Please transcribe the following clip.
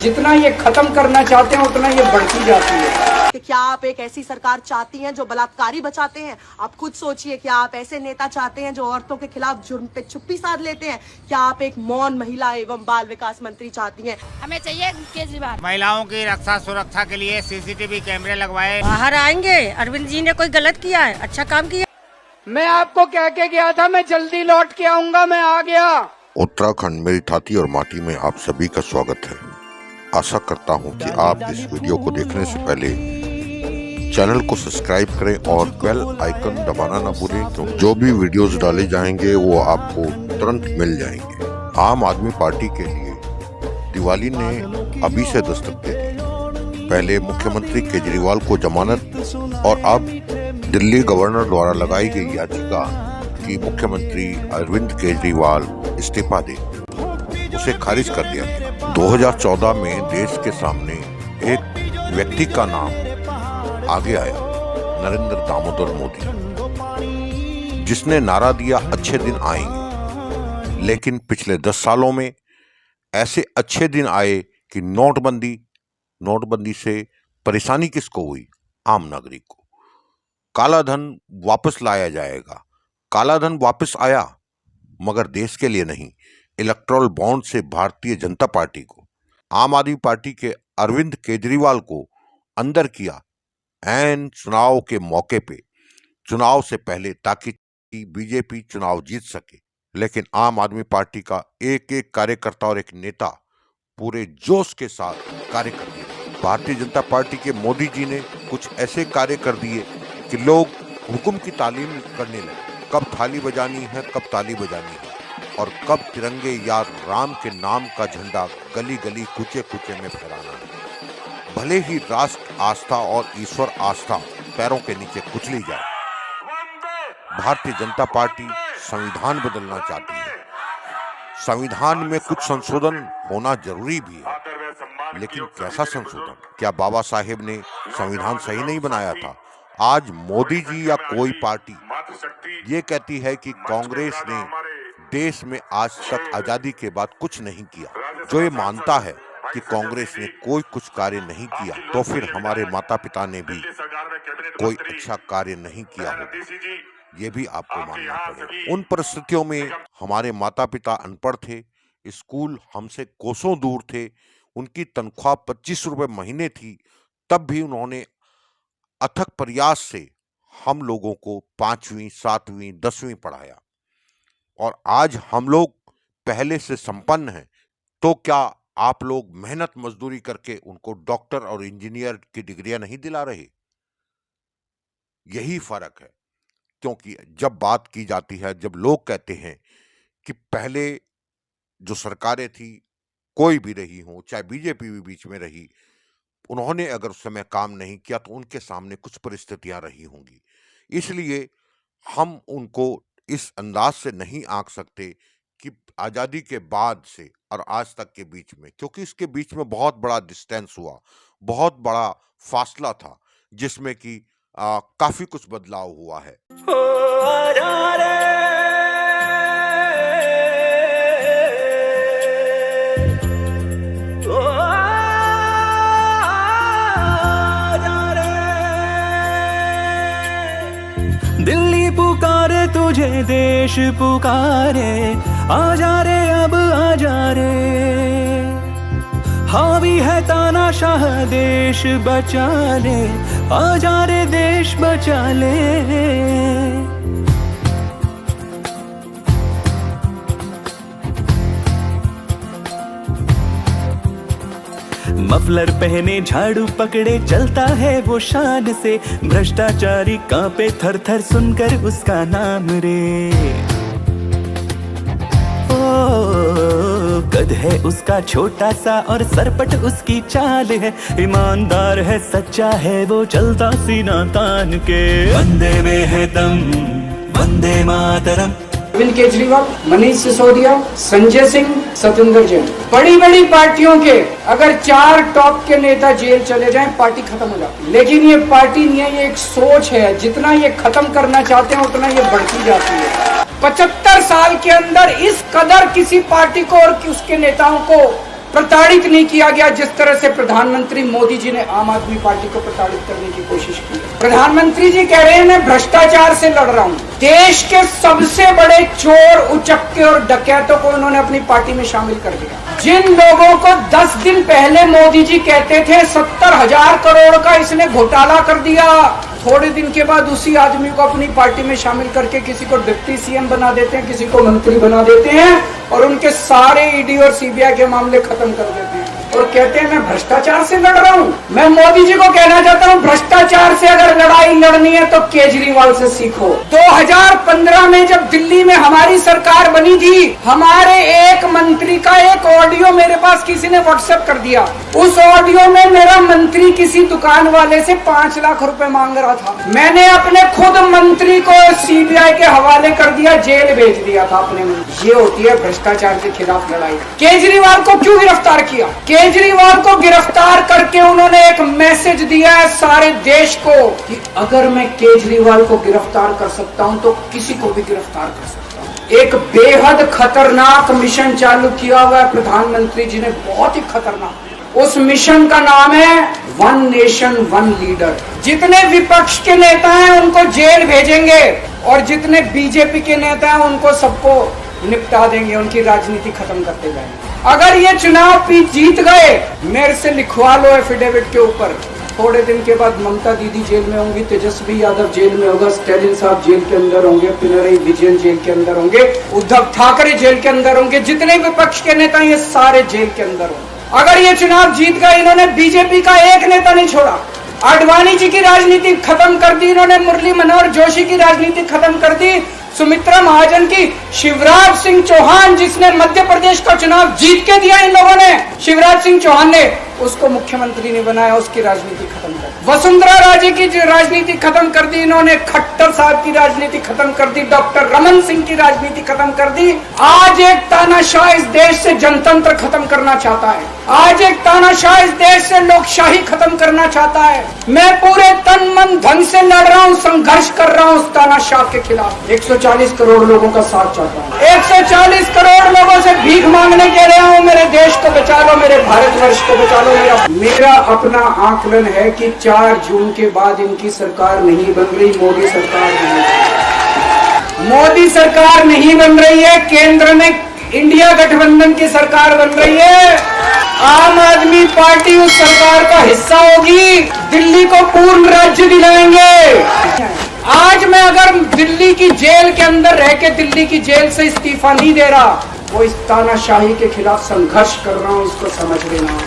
जितना ये खत्म करना चाहते हैं उतना ये बढ़ती जाती है। कि क्या आप एक ऐसी सरकार चाहती हैं जो बलात्कारी बचाते हैं? आप खुद सोचिए, क्या आप ऐसे नेता चाहते हैं जो औरतों के खिलाफ जुर्म पे चुप्पी साध लेते हैं? क्या आप एक मौन महिला एवं बाल विकास मंत्री चाहती हैं? हमें चाहिए केजरीवाल। महिलाओं की रक्षा सुरक्षा के लिए सीसीटीवी कैमरे लगवाए। बाहर आएंगे, अरविंद जी ने कोई गलत किया है? अच्छा काम किया। मैं आपको कह के गया था मैं जल्दी लौट के आऊंगा, मैं आ गया। उत्तराखंड मेरी छाती और माटी में आप सभी का स्वागत है। आशा करता हूं कि आप इस वीडियो को देखने से पहले चैनल को सब्सक्राइब करें और बेल आइकन दबाना ना भूलें, क्योंकि जो भी वीडियोस डाले जाएंगे वो आपको तुरंत मिल जाएंगे। आम आदमी पार्टी के लिए दिवाली ने अभी से दस्तक दे दी। पहले मुख्यमंत्री केजरीवाल को जमानत और अब दिल्ली गवर्नर द्वारा लगाई गई याचिका कि मुख्यमंत्री अरविंद केजरीवाल इस्तीफा दे, उसे खारिज कर दिया गया। 2014 में देश के सामने एक व्यक्ति का नाम आगे आया, नरेंद्र दामोदर मोदी, जिसने नारा दिया अच्छे दिन आएंगे। लेकिन पिछले 10 सालों में ऐसे अच्छे दिन आए कि नोटबंदी से परेशानी किसको हुई? आम नागरिक को। काला धन वापस लाया जाएगा। काला धन वापस आया, मगर देश के लिए नहीं, इलेक्टोरल बॉन्ड से भारतीय जनता पार्टी को, आम आदमी पार्टी के अरविंद केजरीवाल को अंदर किया एन चुनाव के मौके पे, चुनाव से पहले, ताकि बीजेपी चुनाव जीत सके। लेकिन आम आदमी पार्टी का एक एक कार्यकर्ता और एक नेता पूरे जोश के साथ कार्य कर दिया। भारतीय जनता पार्टी के मोदी जी ने कुछ ऐसे कार्य कर दिए कि लोग हुक्म की तालीम करने लगे। कब थाली बजानी है, कब ताली बजानी है, और कब तिरंगे या राम के नाम का झंडा गली गली कूचे कूचे में फहराना है। भले ही राष्ट्र आस्था और ईश्वर आस्था पैरों के नीचे कुचली जाए। भारतीय जनता पार्टी संविधान बदलना चाहती है। संविधान में कुछ संशोधन होना जरूरी भी है, लेकिन कैसा संशोधन? क्या बाबा साहेब ने संविधान सही नहीं बनाया था? आज मोदी जी या कोई पार्टी ये कहती है कि कांग्रेस ने देश में आज तक आजादी के बाद कुछ नहीं किया। जो ये मानता है कि कांग्रेस ने कोई कुछ कार्य नहीं किया, तो फिर हमारे माता पिता ने भी कोई अच्छा कार्य नहीं किया होगा, ये भी आपको मानना पड़ेगा। उन परिस्थितियों में हमारे माता पिता अनपढ़ थे, स्कूल हमसे कोसों दूर थे, उनकी तनख्वाह 25 रुपए महीने थी, तब भी उन्होंने अथक प्रयास से हम लोगों को 5वीं, 7वीं, 10वीं पढ़ाया। और आज हम लोग पहले से संपन्न हैं, तो क्या आप लोग मेहनत मजदूरी करके उनको डॉक्टर और इंजीनियर की डिग्रियां नहीं दिला रहे? यही फर्क है। क्योंकि जब बात की जाती है, जब लोग कहते हैं कि पहले जो सरकारें थी, कोई भी रही हो, चाहे बीजेपी भी बीच में रही, उन्होंने अगर उस समय काम नहीं किया तो उनके सामने कुछ परिस्थितियां रही होंगी। इसलिए हम उनको इस अंदाज से नहीं आंक सकते कि आज़ादी के बाद से और आज तक के बीच में, क्योंकि इसके बीच में बहुत बड़ा डिस्टेंस हुआ, बहुत बड़ा फासला था, जिसमें कि काफी कुछ बदलाव हुआ है। दिल्ली पुकारे तुझे, देश पुकारे, आजा रे अब आजा रे। हावी है तानाशाह, देश बचा ले, आजा रे देश बचा ले। मफलर पहने, झाड़ू पकड़े, चलता है वो शान से, भ्रष्टाचारी कांपे थर थर सुनकर उसका नाम रे। ओ कद है उसका छोटा सा और सरपट उसकी चाल है, ईमानदार है, सच्चा है वो, चलता सीना तान के। वंदे में है दम, वंदे मातरम। अरविंद केजरीवाल, मनीष सिसोदिया, संजय सिंह, सत्येंद्र जैन, बड़ी बड़ी पार्टियों के अगर 4 टॉप के नेता जेल चले जाएं, पार्टी खत्म हो जाती है। लेकिन ये पार्टी नहीं है, ये एक सोच है। जितना ये खत्म करना चाहते हैं उतना ये बढ़ती जाती है। 75 साल के अंदर इस कदर किसी पार्टी को और उसके नेताओं को प्रताड़ित नहीं किया गया जिस तरह से प्रधानमंत्री मोदी जी ने आम आदमी पार्टी को प्रताड़ित करने की कोशिश की। प्रधानमंत्री जी कह रहे हैं मैं भ्रष्टाचार से लड़ रहा हूं। देश के सबसे बड़े चोर, उचक्के और डकैतों को उन्होंने अपनी पार्टी में शामिल कर दिया। जिन लोगों को 10 दिन पहले मोदी जी कहते थे 70,000 करोड़ का इसने घोटाला कर दिया, थोड़े दिन के बाद उसी आदमी को अपनी पार्टी में शामिल करके किसी को डिप्टी सीएम बना देते हैं, किसी को मंत्री बना देते हैं और उनके सारे ईडी और सीबीआई के मामले खत्म कर देते हैं और कहते हैं मैं भ्रष्टाचार से लड़ रहा हूं। मैं मोदी जी को कहना चाहता हूं भ्रष्टाचार से अगर लड़ाई लड़नी है तो केजरीवाल से सीखो। 2015 में जब दिल्ली में हमारी सरकार बनी थी, हमारे एक मंत्री का एक ऑडियो मेरे पास किसी ने व्हाट्सएप कर दिया। उस ऑडियो में मेरा मंत्री किसी दुकान वाले से 5 लाख रुपए मांग रहा था। मैंने अपने खुद मंत्री को सीबीआई के हवाले कर दिया, जेल भेज दिया था अपने मंत्री। ये होती है भ्रष्टाचार के खिलाफ लड़ाई। केजरीवाल को क्यों गिरफ्तार किया? केजरीवाल को गिरफ्तार करके उन्होंने एक मैसेज दिया है सारे देश को कि अगर मैं केजरीवाल को गिरफ्तार कर सकता हूं तो किसी को भी गिरफ्तार कर सकता हूं। एक बेहद खतरनाक मिशन चालू किया हुआ है प्रधानमंत्री जी ने, बहुत ही खतरनाक। उस मिशन का नाम है वन नेशन वन लीडर। जितने विपक्ष के नेता हैं उनको जेल भेजेंगे और जितने बीजेपी के नेता हैं उनको सबको निपटा देंगे, उनकी राजनीति खत्म करते जाएंगे। अगर ये चुनाव जीत गए, मेरे से लिखवा लो एफिडेविट के ऊपर, थोड़े दिन के बाद ममता दीदी जेल में होंगी, तेजस्वी यादव जेल में होगा, स्टैलिन साहब जेल के अंदर होंगे, पिनरई विजयन जेल के अंदर होंगे, उद्धव ठाकरे जेल के अंदर होंगे, जितने विपक्ष के नेता ये सारे जेल के अंदर होंगे। अगर ये चुनाव जीत गए, इन्होंने बीजेपी का एक नेता नहीं छोड़ा। आडवाणी जी की राजनीति खत्म कर दी इन्होंने, मुरली मनोहर जोशी की राजनीति खत्म कर दी, सुमित्रा महाजन की, शिवराज सिंह चौहान जिसने मध्य प्रदेश का चुनाव जीत के दिया इन लोगों ने, शिवराज सिंह चौहान ने उसको मुख्यमंत्री ने बनाया, उसकी राजनीति खत्म कर दी। वसुंधरा राजे की राजनीति खत्म कर दी इन्होंने, खट्टर साहब की राजनीति खत्म कर दी, डॉक्टर रमन सिंह की राजनीति खत्म कर दी। आज एक तानाशाह इस देश से जनतंत्र खत्म करना चाहता है, आज एक तानाशाह इस देश से लोकशाही खत्म करना चाहता है। मैं पूरे तन मन धन से लड़ रहा हूँ, संघर्ष कर रहा हूँ उस तानाशाह के खिलाफ। 140 करोड़ लोगों का साथ चाहता हूँ, 140 करोड़ लोगों से भीख मांगने के रहा हूँ, मेरे देश को बचा लो, मेरे भारतवर्ष को बचा लो। मेरा अपना आकलन है कि 4 जून के बाद इनकी सरकार नहीं बन रही, मोदी सरकार नहीं, मोदी सरकार नहीं बन रही है, केंद्र में इंडिया गठबंधन की सरकार बन रही है। आम आदमी पार्टी उस सरकार का हिस्सा होगी, दिल्ली को पूर्ण राज्य दिलाएंगे। आज मैं अगर दिल्ली की जेल के अंदर रह के दिल्ली की जेल से इस्तीफा नहीं दे रहा, वो इस तानाशाही के खिलाफ संघर्ष कर रहा हूं, इसको समझ लेना।